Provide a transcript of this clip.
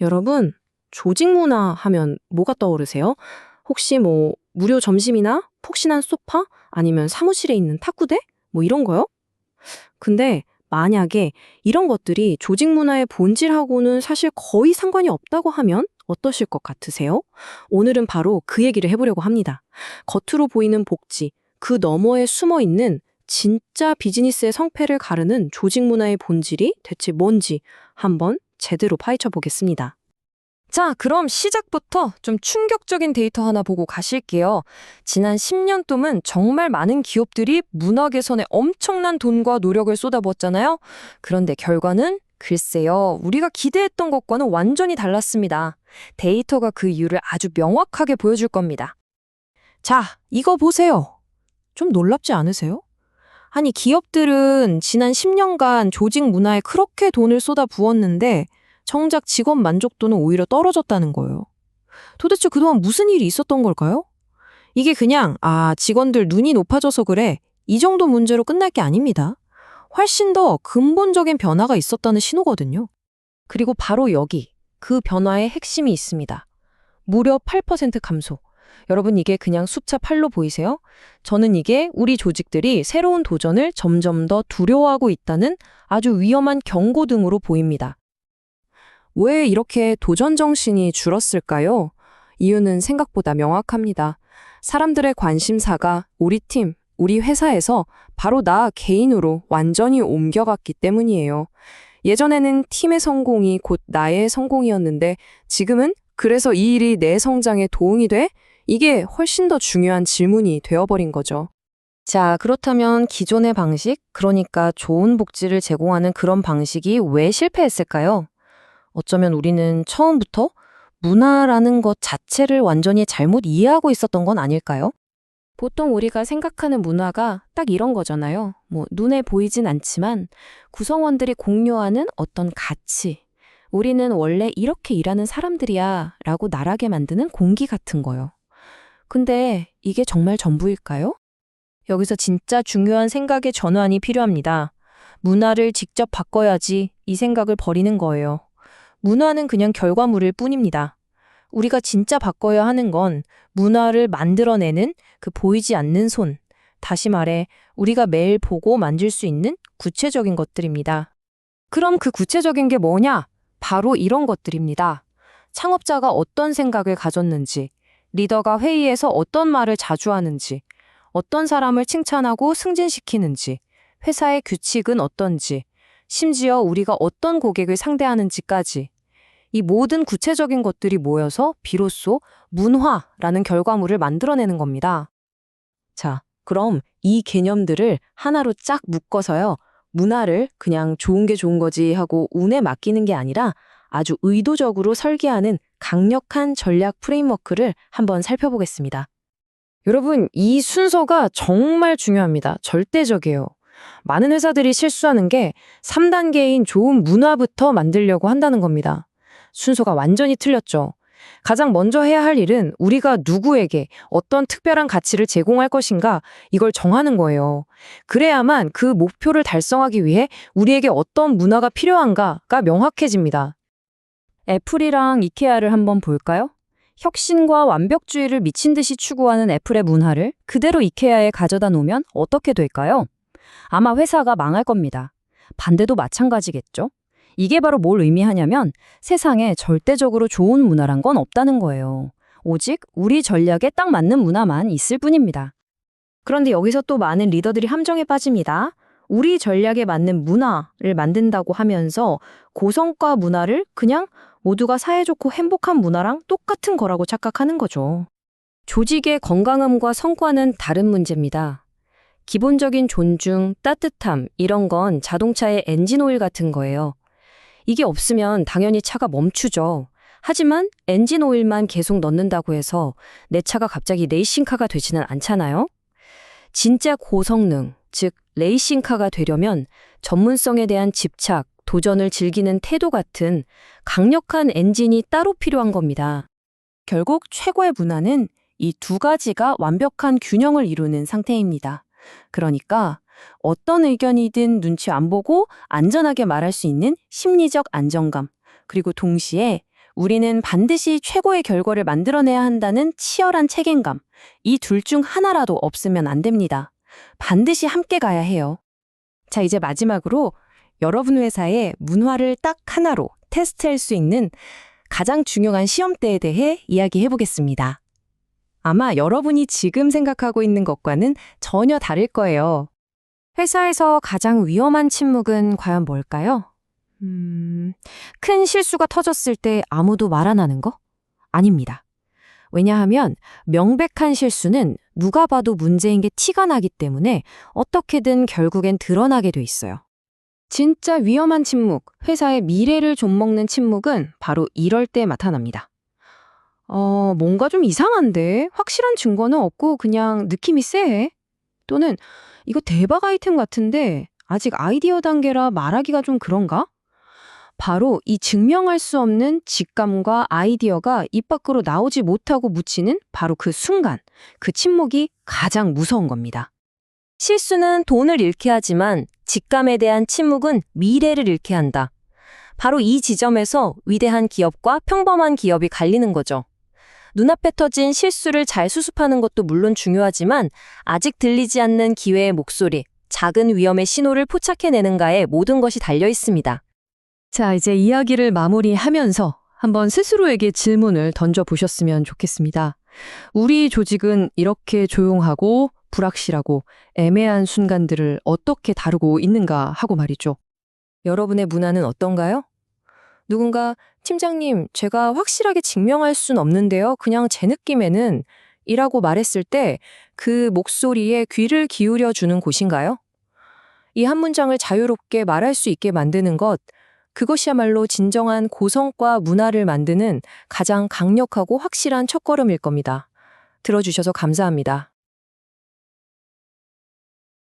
여러분, 조직 문화 하면 뭐가 떠오르세요? 혹시 뭐 무료 점심이나 폭신한 소파 아니면 사무실에 있는 탁구대? 뭐 이런 거요? 근데 만약에 이런 것들이 조직 문화의 본질하고는 사실 거의 상관이 없다고 하면 어떠실 것 같으세요? 오늘은 바로 그 얘기를 해보려고 합니다. 겉으로 보이는 복지, 그 너머에 숨어 있는 진짜 비즈니스의 성패를 가르는 조직 문화의 본질이 대체 뭔지 한번 제대로 파헤쳐 보겠습니다. 자, 그럼 시작부터 좀 충격적인 데이터 하나 보고 가실게요. 지난 10년 동안 정말 많은 기업들이 문화 개선에 엄청난 돈과 노력을 쏟아부었잖아요. 그런데 결과는 글쎄요, 우리가 기대했던 것과는 완전히 달랐습니다. 데이터가 그 이유를 아주 명확하게 보여줄 겁니다. 자, 이거 보세요. 좀 놀랍지 않으세요? 아니, 기업들은 지난 10년간 조직 문화에 그렇게 돈을 쏟아 부었는데 정작 직원 만족도는 오히려 떨어졌다는 거예요. 도대체 그동안 무슨 일이 있었던 걸까요? 이게 그냥, 직원들 눈이 높아져서 그래. 이 정도 문제로 끝날 게 아닙니다. 훨씬 더 근본적인 변화가 있었다는 신호거든요. 그리고 바로 여기, 그 변화의 핵심이 있습니다. 무려 8% 감소. 여러분, 이게 그냥 숫자 8로 보이세요? 저는 이게 우리 조직들이 새로운 도전을 점점 더 두려워하고 있다는 아주 위험한 경고등으로 보입니다. 왜 이렇게 도전 정신이 줄었을까요? 이유는 생각보다 명확합니다. 사람들의 관심사가 우리 팀, 우리 회사에서 바로 나 개인으로 완전히 옮겨갔기 때문이에요. 예전에는 팀의 성공이 곧 나의 성공이었는데 지금은 그래서 이 일이 내 성장에 도움이 돼? 이게 훨씬 더 중요한 질문이 되어버린 거죠. 자, 그렇다면 기존의 방식, 그러니까 좋은 복지를 제공하는 그런 방식이 왜 실패했을까요? 어쩌면 우리는 처음부터 문화라는 것 자체를 완전히 잘못 이해하고 있었던 건 아닐까요? 보통 우리가 생각하는 문화가 딱 이런 거잖아요. 뭐 눈에 보이진 않지만 구성원들이 공유하는 어떤 가치. 우리는 원래 이렇게 일하는 사람들이야 라고 나라게 만드는 공기 같은 거요. 근데 이게 정말 전부일까요? 여기서 진짜 중요한 생각의 전환이 필요합니다. 문화를 직접 바꿔야지 이 생각을 버리는 거예요. 문화는 그냥 결과물일 뿐입니다. 우리가 진짜 바꿔야 하는 건 문화를 만들어내는 그 보이지 않는 손. 다시 말해, 우리가 매일 보고 만질 수 있는 구체적인 것들입니다. 그럼 그 구체적인 게 뭐냐? 바로 이런 것들입니다. 창업자가 어떤 생각을 가졌는지, 리더가 회의에서 어떤 말을 자주 하는지, 어떤 사람을 칭찬하고 승진시키는지, 회사의 규칙은 어떤지, 심지어 우리가 어떤 고객을 상대하는지까지. 이 모든 구체적인 것들이 모여서 비로소 문화라는 결과물을 만들어내는 겁니다. 자, 그럼 이 개념들을 하나로 쫙 묶어서요. 문화를 그냥 좋은 게 좋은 거지 하고 운에 맡기는 게 아니라 아주 의도적으로 설계하는 강력한 전략 프레임워크를 한번 살펴보겠습니다. 여러분, 이 순서가 정말 중요합니다. 절대적이에요. 많은 회사들이 실수하는 게 3단계인 좋은 문화부터 만들려고 한다는 겁니다. 순서가 완전히 틀렸죠. 가장 먼저 해야 할 일은 우리가 누구에게 어떤 특별한 가치를 제공할 것인가 이걸 정하는 거예요. 그래야만 그 목표를 달성하기 위해 우리에게 어떤 문화가 필요한가가 명확해집니다. 애플이랑 이케아를 한번 볼까요? 혁신과 완벽주의를 미친 듯이 추구하는 애플의 문화를 그대로 이케아에 가져다 놓으면 어떻게 될까요? 아마 회사가 망할 겁니다. 반대도 마찬가지겠죠? 이게 바로 뭘 의미하냐면 세상에 절대적으로 좋은 문화란 건 없다는 거예요. 오직 우리 전략에 딱 맞는 문화만 있을 뿐입니다. 그런데 여기서 또 많은 리더들이 함정에 빠집니다. 우리 전략에 맞는 문화를 만든다고 하면서 고성과 문화를 그냥 모두가 사이좋고 행복한 문화랑 똑같은 거라고 착각하는 거죠. 조직의 건강함과 성과는 다른 문제입니다. 기본적인 존중, 따뜻함 이런 건 자동차의 엔진오일 같은 거예요. 이게 없으면 당연히 차가 멈추죠. 하지만 엔진오일만 계속 넣는다고 해서 내 차가 갑자기 레이싱카가 되지는 않잖아요. 진짜 고성능, 즉 레이싱카가 되려면 전문성에 대한 집착, 도전을 즐기는 태도 같은 강력한 엔진이 따로 필요한 겁니다. 결국 최고의 문화는 이 두 가지가 완벽한 균형을 이루는 상태입니다. 그러니까 어떤 의견이든 눈치 안 보고 안전하게 말할 수 있는 심리적 안정감, 그리고 동시에 우리는 반드시 최고의 결과를 만들어내야 한다는 치열한 책임감. 이 둘 중 하나라도 없으면 안 됩니다. 반드시 함께 가야 해요. 자, 이제 마지막으로 여러분 회사의 문화를 딱 하나로 테스트할 수 있는 가장 중요한 시험대에 대해 이야기해 보겠습니다. 아마 여러분이 지금 생각하고 있는 것과는 전혀 다를 거예요. 회사에서 가장 위험한 침묵은 과연 뭘까요? 큰 실수가 터졌을 때 아무도 말 안 하는 거? 아닙니다. 왜냐하면 명백한 실수는 누가 봐도 문제인 게 티가 나기 때문에 어떻게든 결국엔 드러나게 돼 있어요. 진짜 위험한 침묵, 회사의 미래를 좀먹는 침묵은 바로 이럴 때 나타납니다. 뭔가 좀 이상한데? 확실한 증거는 없고 그냥 느낌이 쎄해? 또는 이거 대박 아이템 같은데 아직 아이디어 단계라 말하기가 좀 그런가? 바로 이 증명할 수 없는 직감과 아이디어가 입 밖으로 나오지 못하고 묻히는 바로 그 순간, 그 침묵이 가장 무서운 겁니다. 실수는 돈을 잃게 하지만 직감에 대한 침묵은 미래를 잃게 한다. 바로 이 지점에서 위대한 기업과 평범한 기업이 갈리는 거죠. 눈앞에 터진 실수를 잘 수습하는 것도 물론 중요하지만 아직 들리지 않는 기회의 목소리, 작은 위험의 신호를 포착해내는가에 모든 것이 달려 있습니다. 자, 이제 이야기를 마무리하면서 한번 스스로에게 질문을 던져보셨으면 좋겠습니다. 우리 조직은 이렇게 조용하고 불확실하고 애매한 순간들을 어떻게 다루고 있는가 하고 말이죠. 여러분의 문화는 어떤가요? 누군가 팀장님, 제가 확실하게 증명할 순 없는데요. 그냥 제 느낌에는 이라고 말했을 때 그 목소리에 귀를 기울여 주는 곳인가요? 이 한 문장을 자유롭게 말할 수 있게 만드는 것, 그것이야말로 진정한 고성과 문화를 만드는 가장 강력하고 확실한 첫걸음일 겁니다. 들어주셔서 감사합니다.